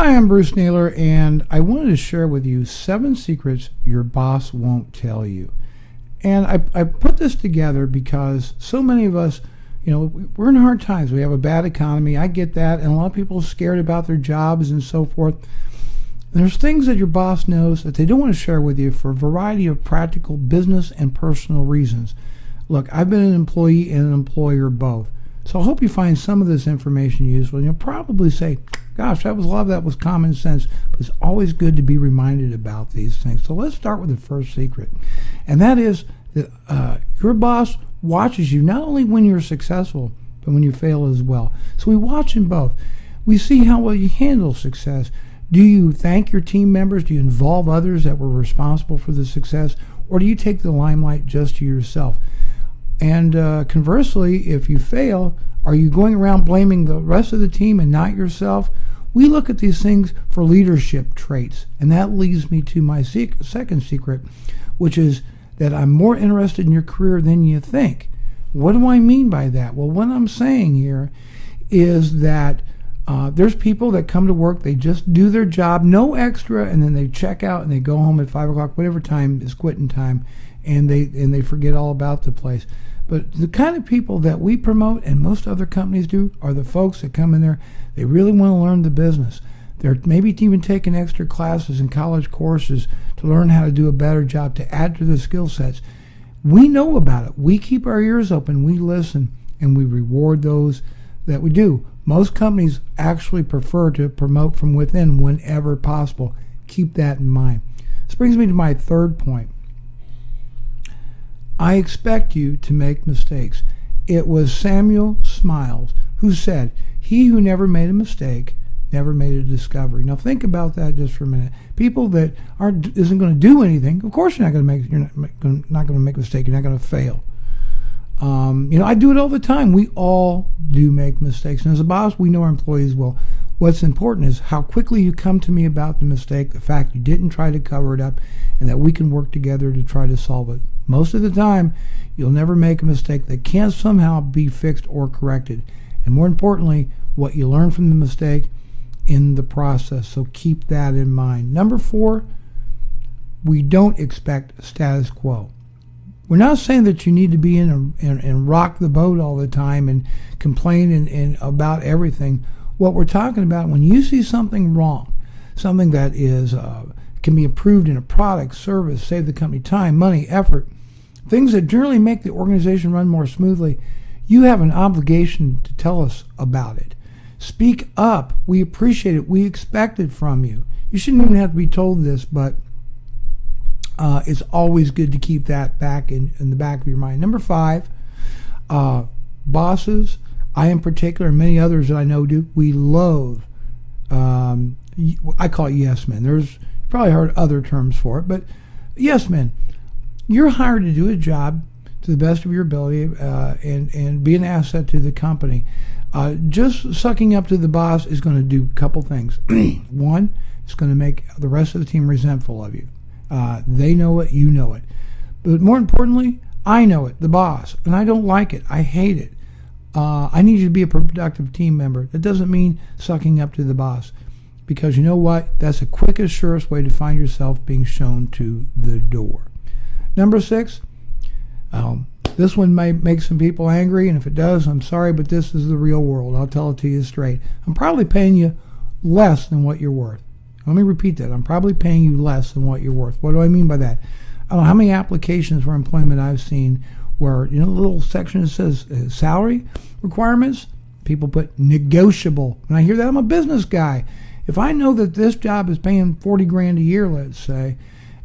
Hi, I'm Bruce Naylor, and I wanted to share with you 7 secrets your boss won't tell you. And I put this together because so many of us, we're in hard times. We have a bad economy. I get that, and a lot of people are scared about their jobs and so forth. And there's things that your boss knows that they don't want to share with you for a variety of practical business and personal reasons. Look, I've been an employee and an employer both. So I hope you find some of this information useful. And you'll probably say, gosh, a lot of that was common sense, but it's always good to be reminded about these things. So let's start with the first secret. And that is that your boss watches you not only when you're successful, but when you fail as well. So we watch them both. We see how well you handle success. Do you thank your team members? Do you involve others that were responsible for the success? Or do you take the limelight just to yourself? And conversely, if you fail, are you going around blaming the rest of the team and not yourself? We look at these things for leadership traits, and that leads me to my second secret, which is that I'm more interested in your career than you think. What do I mean by that? Well, what I'm saying here is that there's people that come to work, they just do their job, no extra, and then they check out and they go home at 5 o'clock, whatever time is quitting time, and they forget all about the place. But the kind of people that we promote, and most other companies do, are the folks that come in there, they really want to learn the business. They're maybe even taking extra classes and college courses to learn how to do a better job, to add to their skill sets. We know about it. We keep our ears open, we listen, and we reward those that we do. Most companies actually prefer to promote from within whenever possible. Keep that in mind. This brings me to my third point. I expect you to make mistakes. It was Samuel Smiles who said, "He who never made a mistake never made a discovery." Now think about that just for a minute. People that isn't going to do anything, of course you're not going to make a mistake. You're not going to fail. I do it all the time. We all do make mistakes, and as a boss, we know our employees will. What's important is how quickly you come to me about the mistake, the fact you didn't try to cover it up, and that we can work together to try to solve it. Most of the time, you'll never make a mistake that can't somehow be fixed or corrected. And more importantly, what you learn from the mistake in the process. So keep that in mind. Number 4, we don't expect status quo. We're not saying that you need to be in and rock the boat all the time and complain and about everything. What we're talking about, when you see something wrong, something that is can be improved in a product, service, save the company time, money, effort, things that generally make the organization run more smoothly, you have an obligation to tell us about it. Speak up. We appreciate it. We expect it from you. You shouldn't even have to be told this, but it's always good to keep that back in the back of your mind. Number 5, bosses, I in particular, and many others that I know do, we loathe, I call it yes men. You've probably heard other terms for it, but yes men. You're hired to do a job to the best of your ability and be an asset to the company. Just sucking up to the boss is going to do a couple things. One, it's going to make the rest of the team resentful of you. They know it, you know it. But more importantly, I know it, the boss, and I don't like it. I hate it. I need you to be a productive team member. That doesn't mean sucking up to the boss, because you know what? That's the quickest, surest way to find yourself being shown to the door. Number 6, this one may make some people angry, and if it does, I'm sorry, but this is the real world. I'll tell it to you straight. I'm probably paying you less than what you're worth. Let me repeat that. I'm probably paying you less than what you're worth. What do I mean by that? I don't know how many applications for employment I've seen where, the little section that says salary requirements, people put negotiable. When I hear that, I'm a business guy. If I know that this job is paying $40,000 a year, let's say,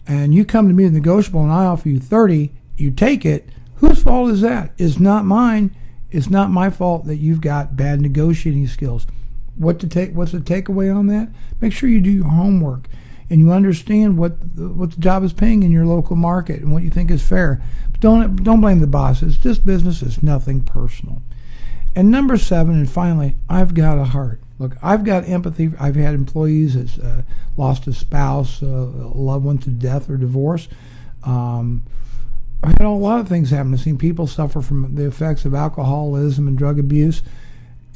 and you come to me with negotiable and I offer you 30, you take it, whose fault is that? It's not mine. It's not my fault that you've got bad negotiating skills. What's the takeaway on that? Make sure you do your homework and you understand what the job is paying in your local market and what you think is fair. But don't blame the boss. It's just business. It's nothing personal. And number 7, and finally, I've got a heart. Look, I've got empathy. I've had employees that's lost a spouse, a loved one to death or divorce. I've had a lot of things happen. I've seen people suffer from the effects of alcoholism and drug abuse.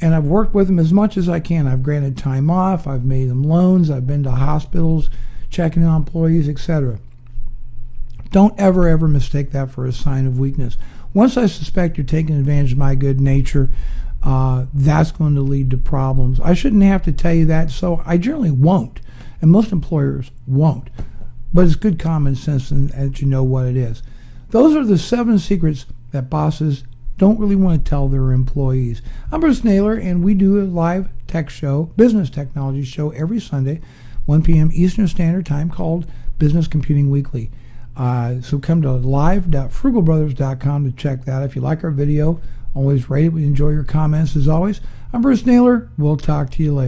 and I've worked with them as much as I can. I've granted time off, I've made them loans, I've been to hospitals, checking on employees, etc. Don't ever mistake that for a sign of weakness. Once I suspect you're taking advantage of my good nature, that's going to lead to problems. I shouldn't have to tell you that, so I generally won't, and most employers won't. But it's good common sense that you know what it is. Those are the 7 secrets that bosses don't really want to tell their employees. I'm Bruce Naylor, and we do a live tech show, business technology show, every Sunday, 1 p.m. Eastern Standard Time, called Business Computing Weekly. So come to live.frugalbrothers.com to check that. If you like our video, always rate it. We enjoy your comments as always. I'm Bruce Naylor. We'll talk to you later.